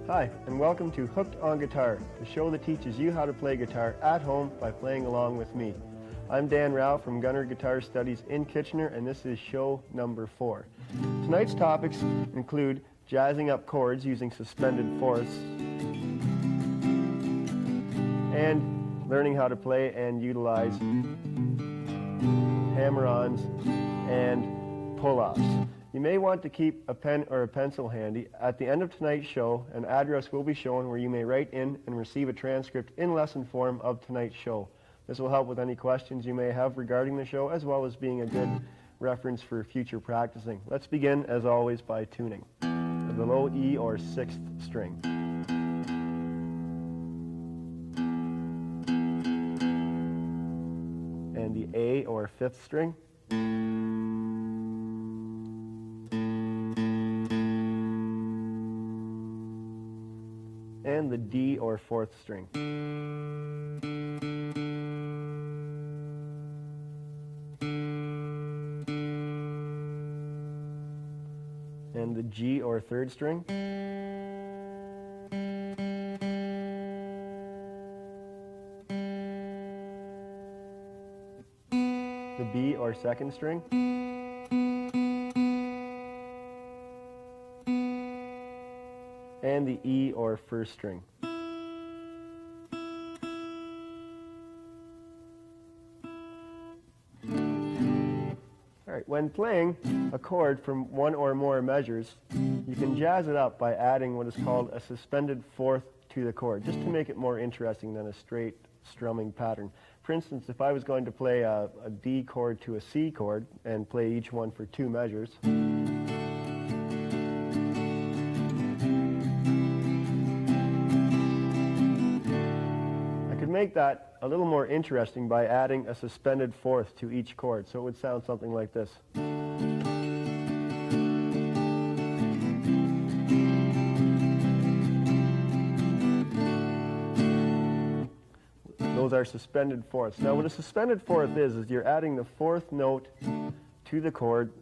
Hi, and welcome to Hooked on Guitar, the show that teaches you how to play guitar at home by playing along with me. I'm Dan Rao from Gunner Guitar Studies in Kitchener, and this is show number 4. Tonight's topics include jazzing up chords using suspended fourths, and learning how to play and utilize hammer-ons and pull-offs. You may want to keep a pen or a pencil handy. At the end of tonight's show, an address will be shown where you may write in and receive a transcript in lesson form of tonight's show. This will help with any questions you may have regarding the show, as well as being a good reference for future practicing. Let's begin, as always, by tuning the low E or 6th string. And the A or 5th string. And the D or 4th string. And the G or 3rd string. The B or 2nd string. And the E or 1st string. Alright, when playing a chord from one or more measures, you can jazz it up by adding what is called a suspended fourth to the chord, just to make it more interesting than a straight strumming pattern. For instance, if I was going to play a D chord to a C chord and play each one for 2 measures, make that a little more interesting by adding a suspended fourth to each chord. So it would sound something like this. Those are suspended fourths. Now what a suspended fourth is you're adding the 4th note to the chord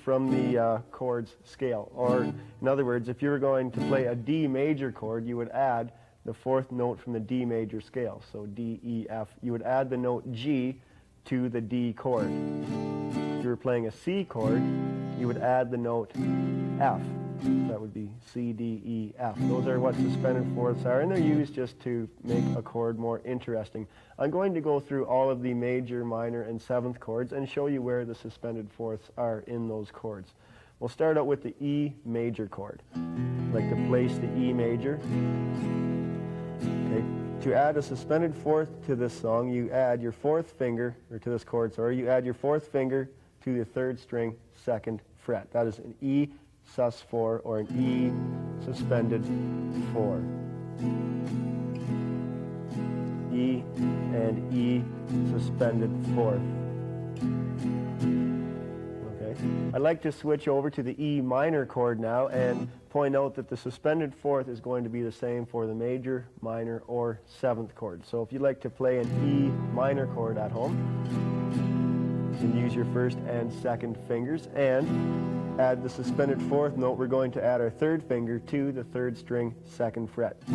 from the chord's scale. Or in other words, if you were going to play a D major chord, you would add the 4th note from the D major scale. So D, E, F. You would add the note G to the D chord. If you were playing a C chord, you would add the note F. That would be C, D, E, F. Those are what suspended fourths are, and they're used just to make a chord more interesting. I'm going to go through all of the major, minor, and 7th chords and show you where the suspended fourths are in those chords. We'll start out with the E major chord. I'd like to place the E major. Okay. To add a suspended fourth to this song, you add your 4th finger, or to this chord, sorry, you add your 4th finger to the 3rd string, 2nd fret. That is an E sus4 or an E suspended 4. E and E suspended 4th. I'd like to switch over to the E minor chord now and point out that the suspended fourth is going to be the same for the major, minor, or 7th chord. So if you'd like to play an E minor chord at home, you can use your 1st and 2nd fingers and add the suspended fourth note. We're going to add our 3rd finger to the 3rd string, 2nd fret. So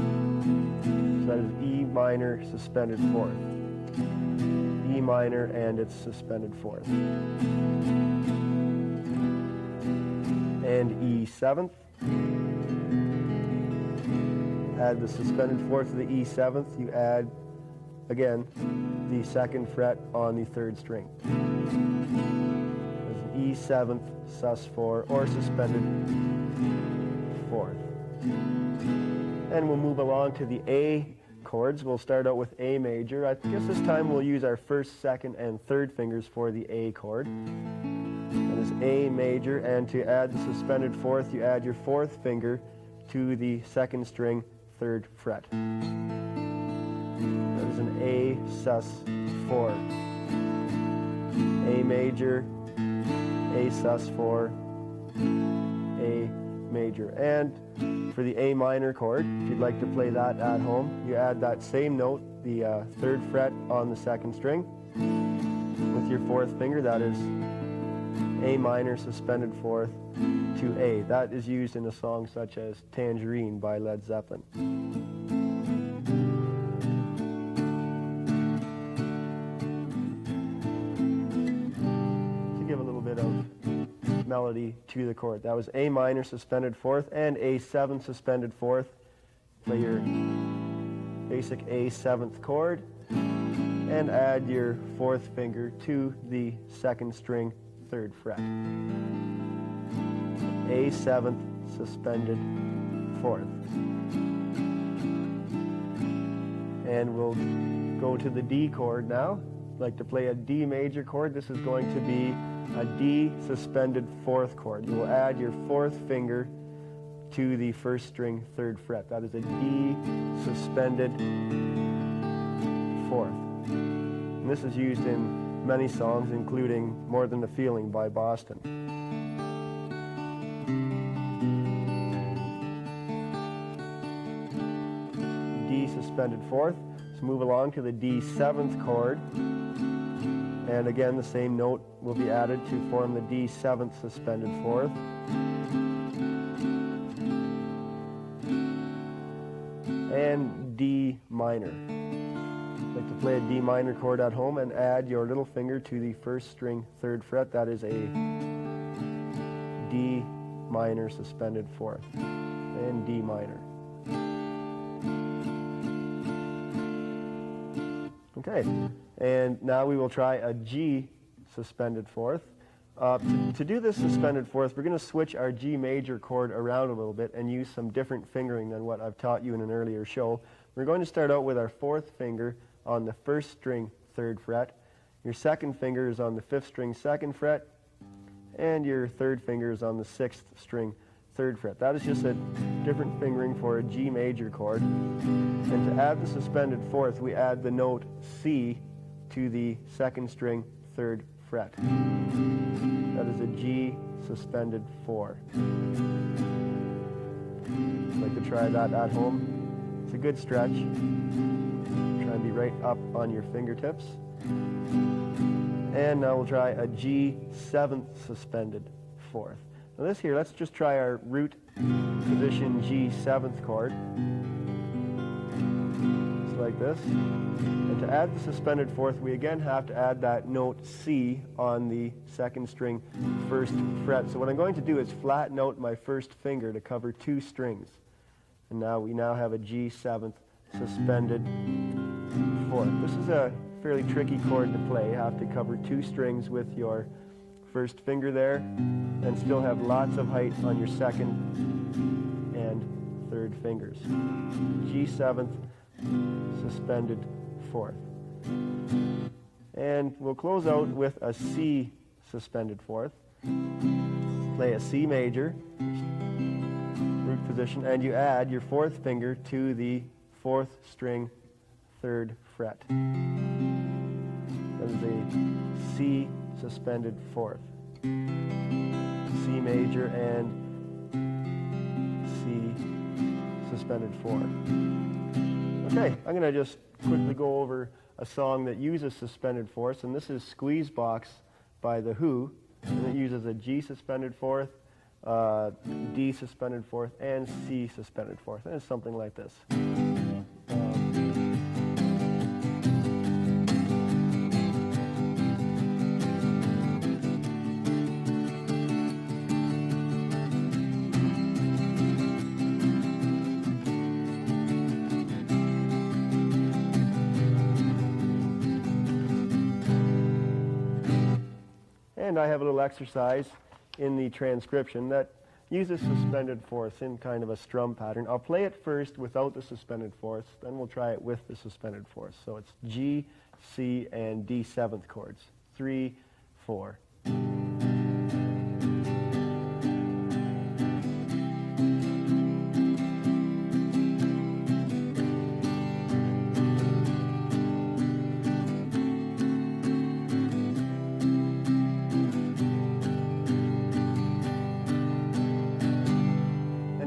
that is E minor suspended fourth. E minor and its suspended fourth. And E 7th. Add the suspended fourth to the E 7th. You add, again, the 2nd fret on the 3rd string. There's an E 7th sus4 or suspended fourth. And we'll move along to the A chords. We'll start out with A major. I guess this time we'll use our 1st, 2nd, and 3rd fingers for the A chord. That is is A major, and to add the suspended fourth, you add your fourth finger to the second string, third fret. That is an A sus4. A major, A sus4, A major. And for the A minor chord, if you'd like to play that at home, you add that same note, the third fret on the second string, with your fourth finger. That is A minor suspended fourth to A. That is used in a song such as Tangerine by Led Zeppelin. To give a little bit of melody to the chord. That was A minor suspended fourth and A7 suspended fourth. Play your basic A7th chord and add your fourth finger to the second string, third fret. A7th suspended fourth. And we'll go to the D chord now. I'd like to play a D major chord. This is going to be a D suspended fourth chord. You will add your fourth finger to the first string, third fret. That is a D suspended fourth. And this is used in many songs, including More Than a Feeling by Boston. D suspended fourth. Let's move along to the D7th chord. And again, the same note will be added to form the D7th suspended fourth. And D minor. I'd like to play a D minor chord at home and add your little finger to the first string, third fret. That is a D minor suspended fourth. And D minor. Okay, and now we will try a G suspended fourth. To do this suspended fourth, we're going to switch our G major chord around a little bit and use some different fingering than what I've taught you in an earlier show. We're going to start out with our fourth finger on the first string, third fret. Your second finger is on the fifth string, second fret, and your third finger is on the sixth string, third fret. That is just a different fingering for a G major chord. And to add the suspended fourth, we add the note C to the second string, third fret. That is a G suspended 4. I'd like to try that at home. It's a good stretch. Try and be right up on your fingertips. And now we'll try a G7th suspended fourth. Now this here, let's just try our root position G7th chord. Just like this. And to add the suspended fourth, we again have to add that note C on the second string, first fret. So what I'm going to do is flatten out my first finger to cover two strings. And now we have a G7th suspended fourth. This is a fairly tricky chord to play. You have to cover two strings with your first finger there and still have lots of height on your second and third fingers. G7th suspended fourth. And we'll close out with a C suspended fourth. Play a C major, root position, and you add your fourth finger to the fourth string, third fret. That is a C suspended fourth. C major and C suspended 4. Okay, I'm going to just quickly go over a song that uses suspended fourths, and this is Squeeze Box by The Who, and it uses a G suspended fourth, D suspended fourth, and C suspended fourth, and it's something like this. And I have a little exercise in the transcription that uses suspended fourths in kind of a strum pattern. I'll play it first without the suspended fourths, then we'll try it with the suspended fourths. So it's G, C, and D7th chords. 3, 4.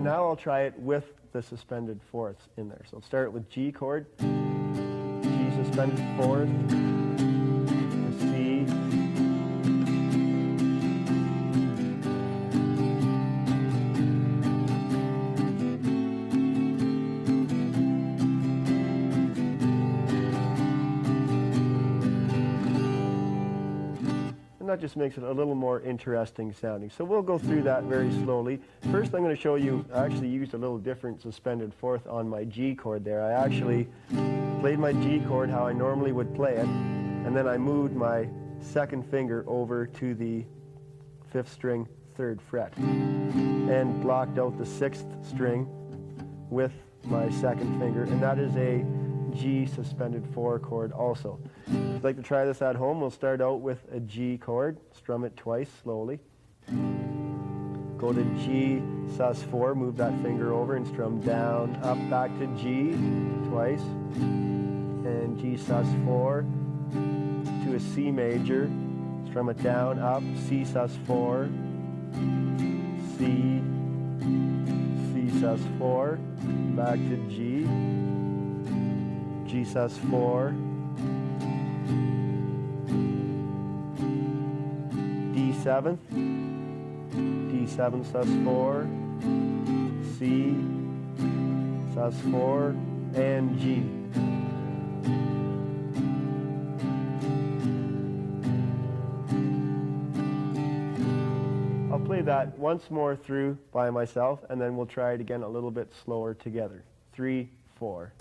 And now I'll try it with the suspended fourths in there. So I'll start with G chord, G suspended fourth, C, and that just makes it a little more interesting sounding. So we'll go through that very slowly. First I'm going to show you, I actually used a little different suspended fourth on my G chord there. I actually played my G chord how I normally would play it, and then I moved my second finger over to the 5th string 3rd fret and blocked out the 6th string with my second finger, and that is a G suspended 4 chord also. If you'd like to try this at home, we'll start out with a G chord, strum it twice slowly. Go to G sus 4, move that finger over and strum down, up, back to G twice, and G sus 4 to a C major, strum it down, up, C sus 4, C, C sus 4, back to G, G sus 4, D7, D7 sus 4, C sus 4, and G. I'll play that once more through by myself, and then we'll try it again a little bit slower together. 3, 4.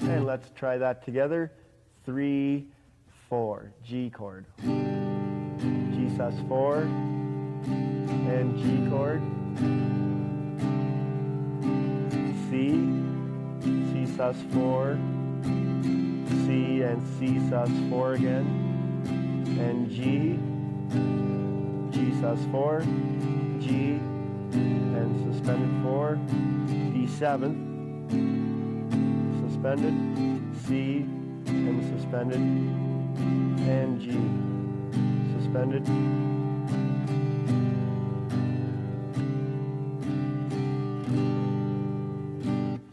And let's try that together. 3, 4, G chord, G sus 4, and G chord, C, C sus 4, C and C sus 4 again, and G, G sus 4, G, and suspended 4, D7, suspended, C, and suspended, and G, suspended,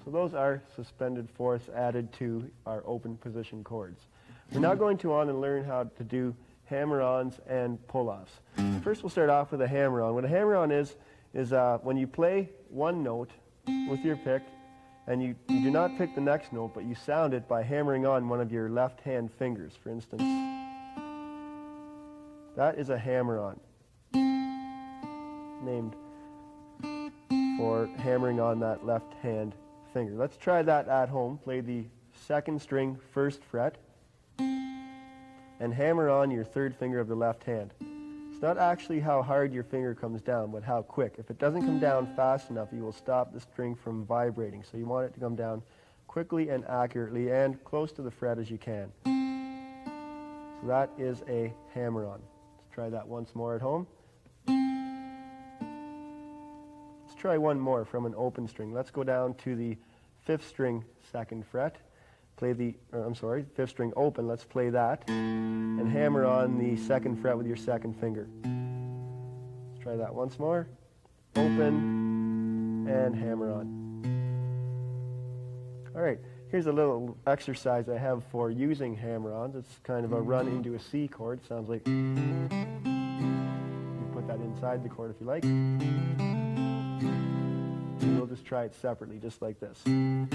so those are suspended fourths added to our open position chords. We're now going to on and learn how to do hammer-ons and pull-offs. First we'll start off with a hammer-on. What a hammer-on is when you play one note with your pick, and you do not pick the next note, but you sound it by hammering on one of your left-hand fingers, for instance. That is a hammer-on, named for hammering on that left-hand finger. Let's try that at home. Play the 2nd string 1st fret, and hammer on your 3rd finger of the left hand. It's not actually how hard your finger comes down, but how quick. If it doesn't come down fast enough, you will stop the string from vibrating. So you want it to come down quickly and accurately and close to the fret as you can. So that is a hammer-on. Let's try that once more at home. Let's try one more from an open string. Let's go down to the 5th string 2nd fret. Play the, 5th string open. Let's play that. And hammer on the 2nd fret with your 2nd finger. Let's try that once more. Open and hammer on. All right, here's a little exercise I have for using hammer-ons. It's kind of a run into a C chord. Sounds like you put that inside the chord if you like. And we'll just try it separately, just like this. And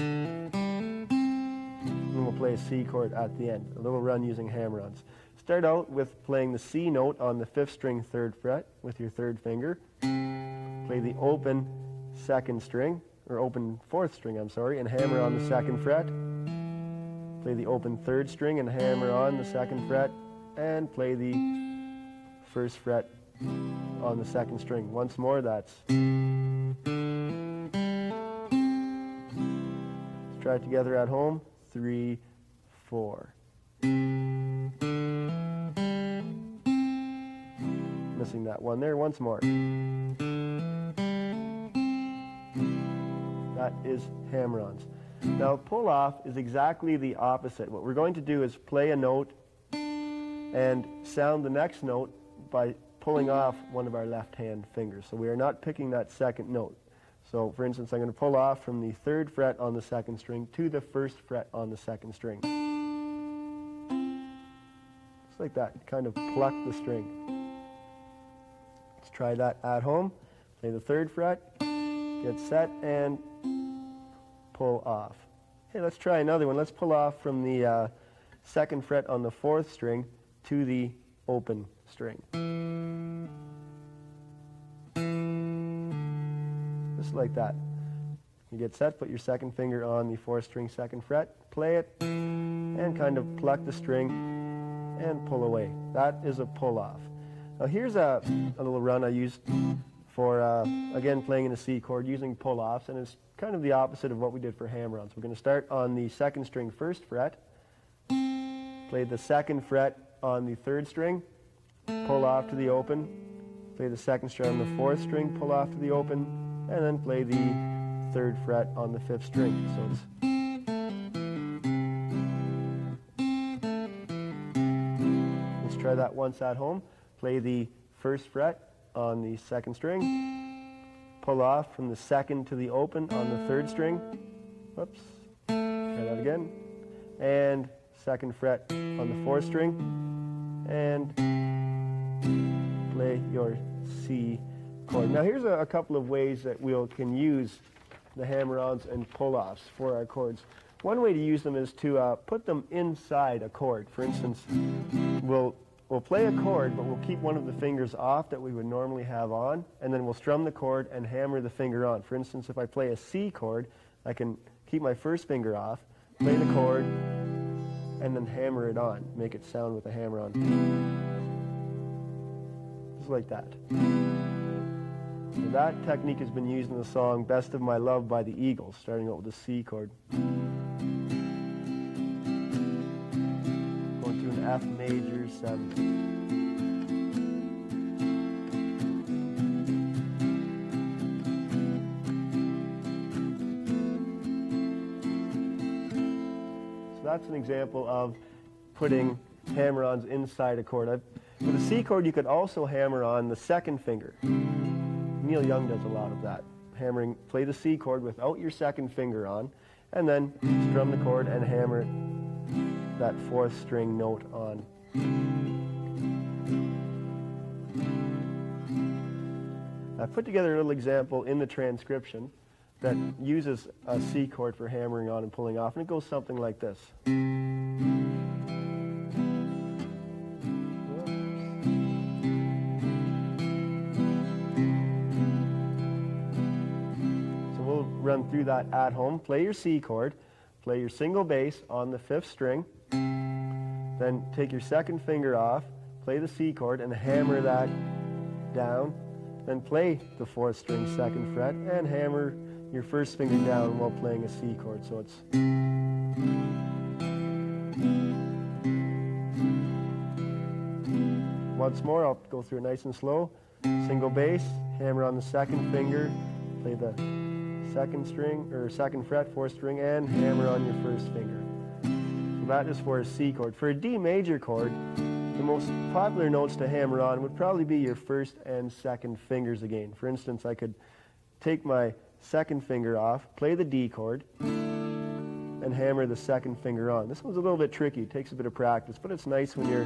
we'll play a C chord at the end. A little run using hammer-ons. Start out with playing the C note on the 5th string 3rd fret with your 3rd finger. Play the open 2nd string, or open 4th string, and hammer on the 2nd fret. Play the open 3rd string and hammer on the 2nd fret, and play the 1st fret on the 2nd string. Once more, that's. Let's try it together at home. 3, 4. The missing that one there. Once more. That is hammer-ons. Now, pull-off is exactly the opposite. What we're going to do is play a note and sound the next note by pulling off one of our left-hand fingers. So we are not picking that second note. So, for instance, I'm going to pull off from the 3rd fret on the 2nd string to the 1st fret on the 2nd string. Just like that. Kind of pluck the string. Let's try that at home. Play the 3rd fret, get set, and pull off. Hey, let's try another one. Let's pull off from the 2nd fret on the 4th string to the open string. Just like that. You get set, put your 2nd finger on the 4th string 2nd fret, play it, and kind of pluck the string and pull away. That is a pull off. Now here's a little run I used for, again, playing in a C chord using pull offs, and it's kind of the opposite of what we did for hammer-ons. We're going to start on the 2nd string 1st fret, play the 2nd fret on the 3rd string, pull off to the open, play the 2nd string on the 4th string, pull off to the open, and then play the 3rd fret on the 5th string. So let's try that once at home. Play the 1st fret on the 2nd string, pull off from the 2nd to the open on the 3rd string. Whoops. Try that again. And 2nd fret on the 4th string, and play your C chord. Now here's a couple of ways that we can use the hammer-ons and pull-offs for our chords. One way to use them is to put them inside a chord. For instance, we'll play a chord, but we'll keep one of the fingers off that we would normally have on, and then we'll strum the chord and hammer the finger on. For instance, if I play a C chord, I can keep my 1st finger off, play the chord, and then hammer it on, make it sound with a hammer on. Just like that. So that technique has been used in the song Best of My Love by the Eagles, starting out with a C chord. Going to an F major 7. That's an example of putting hammer-ons inside a chord. With a C chord, you could also hammer on the 2nd finger. Neil Young does a lot of that. Play the C chord without your 2nd finger on, and then strum the chord and hammer that 4th string note on. I put together a little example in the transcription that uses a C chord for hammering on and pulling off, and it goes something like this. So we'll run through that at home. Play your C chord, play your single bass on the 5th string, then take your 2nd finger off, play the C chord and hammer that down, then play the 4th string 2nd fret and hammer your 1st finger down while playing a C chord. So it's once more. I'll go through it nice and slow. Single bass, hammer on the 2nd finger, play the 2nd string or 2nd fret, 4th string, and hammer on your 1st finger. So that is for a C chord. For a D major chord, the most popular notes to hammer on would probably be your 1st and 2nd fingers again. For instance, I could take my 2nd finger off, play the D chord, and hammer the 2nd finger on. This one's a little bit tricky. It takes a bit of practice, but it's nice when you're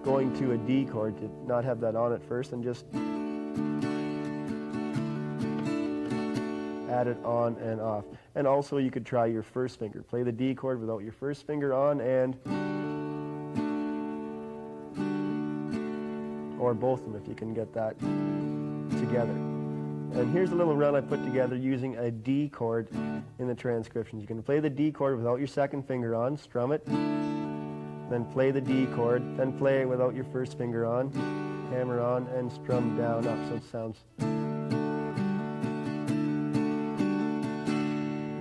going to a D chord to not have that on at first and just add it on and off. And also you could try your 1st finger. Play the D chord without your 1st finger on, and or both of them if you can get that together. And here's a little run I put together using a D chord in the transcriptions. You can play the D chord without your 2nd finger on, strum it, then play the D chord, then play it without your 1st finger on, hammer on, and strum down up so it sounds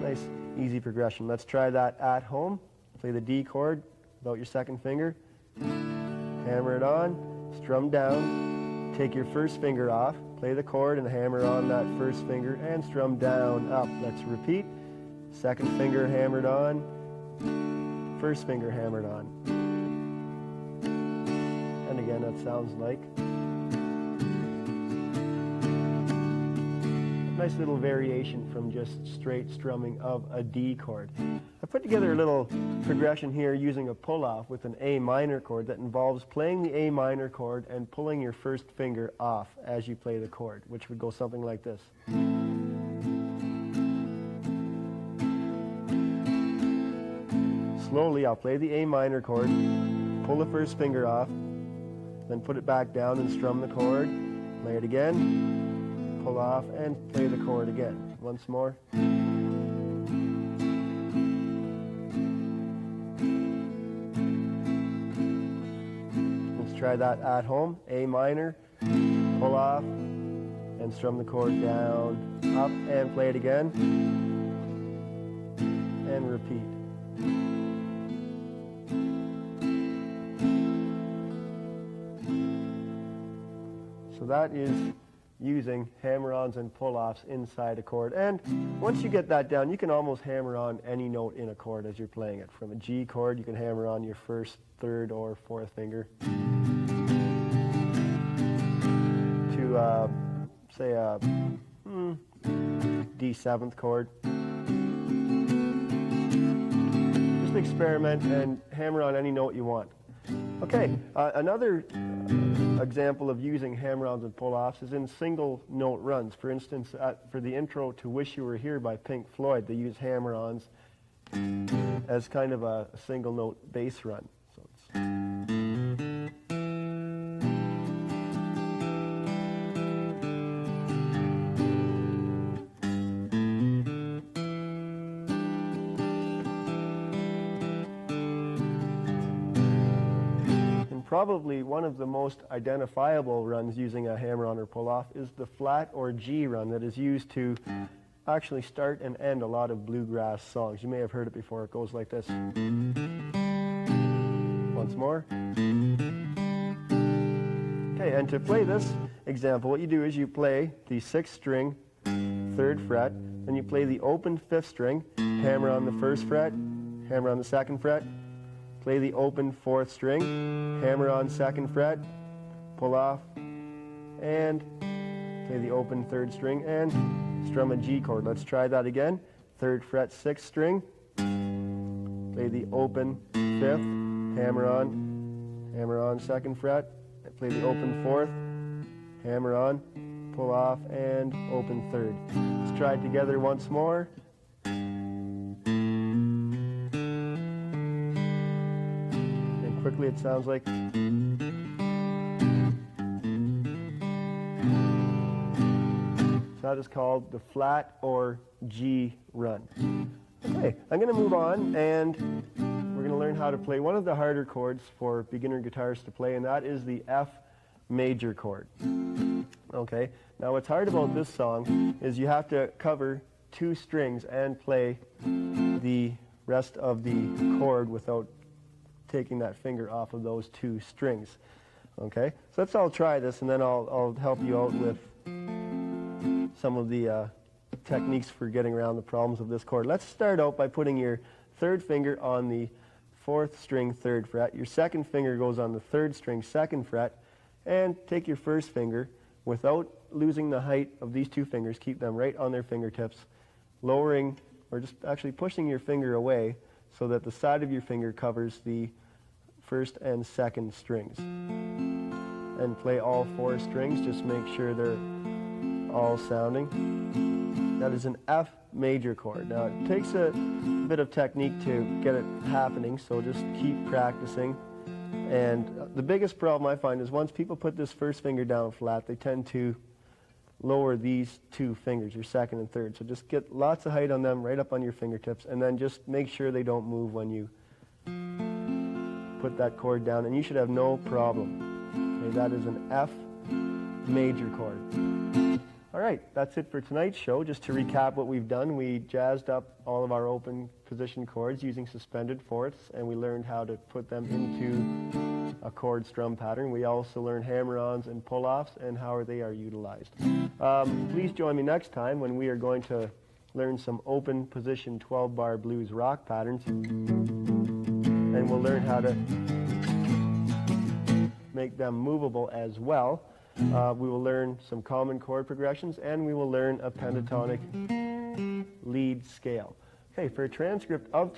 nice, easy progression. Let's try that at home. Play the D chord without your 2nd finger, hammer it on, strum down, Take your first finger off, play the chord and hammer on that first finger and strum down, up. Let's repeat. Second finger hammered on, first finger hammered on. And again, that sounds like a nice little variation from just straight strumming of a D chord. I put together a little progression here using a pull-off with an A minor chord that involves playing the A minor chord and pulling your first finger off as you play the chord, which would go something like this. Slowly, I'll play the A minor chord, pull the first finger off, then put it back down and strum the chord, play it again, pull off, and play the chord again. Once more. Let's try that at home. A minor, pull off, and strum the chord down, up, and play it again, and repeat. So that is using hammer-ons and pull-offs inside a chord. And once you get that down, you can almost hammer on any note in a chord as you're playing it. From a G chord, you can hammer on your first, third, or fourth finger. To, say, a D7th chord. Just experiment and hammer on any note you want. Okay, another example of using hammer-ons and pull-offs is in single note runs. For instance, for the intro to Wish You Were Here by Pink Floyd, they use hammer-ons as kind of a single note bass run. So probably one of the most identifiable runs using a hammer-on or pull-off is the flat or G run that is used to actually start and end a lot of bluegrass songs. You may have heard it before. It goes like this. Once more. Okay, and to play this example, what you do is you play the 6th string, 3rd fret, then you play the open 5th string, hammer on the 1st fret, hammer on the 2nd fret, play the open 4th string, hammer on 2nd fret, pull off, and play the open 3rd string and strum a G chord. Let's try that again. 3rd fret, 6th string, play the open 5th, hammer on 2nd fret, play the open 4th, hammer on, pull off, and open 3rd. Let's try it together once more. Quickly, it sounds like. So that is called the flat or G run. Okay, I'm going to move on and we're going to learn how to play one of the harder chords for beginner guitarists to play, and that is the F major chord. Okay, now what's hard about this song is you have to cover 2 strings and play the rest of the chord without taking that finger off of those 2 strings. Okay, so let's all try this, and then I'll help you out with some of the techniques for getting around the problems of this chord. Let's start out by putting your 3rd finger on the 4th string 3rd fret. Your 2nd finger goes on the 3rd string 2nd fret, and take your 1st finger without losing the height of these 2 fingers. Keep them right on their fingertips, lowering or just actually pushing your finger away so that the side of your finger covers the 1st and 2nd strings. And play all 4 strings, just make sure they're all sounding. That is an F major chord. Now it takes a bit of technique to get it happening, so just keep practicing. And the biggest problem I find is once people put this 1st finger down flat, they tend to lower these 2 fingers, your 2nd and 3rd. So just get lots of height on them, right up on your fingertips, and then just make sure they don't move when you put that chord down, and you should have no problem. Okay, that is an F major chord. All right, that's it for tonight's show. Just to recap what we've done, we jazzed up all of our open position chords using suspended fourths, and we learned how to put them into a chord strum pattern. We also learn hammer-ons and pull-offs and how they are utilized. Please join me next time when we are going to learn some open position 12-bar blues rock patterns, and we'll learn how to make them movable as well. We will learn some common chord progressions, and we will learn a pentatonic lead scale. Okay, for a transcript of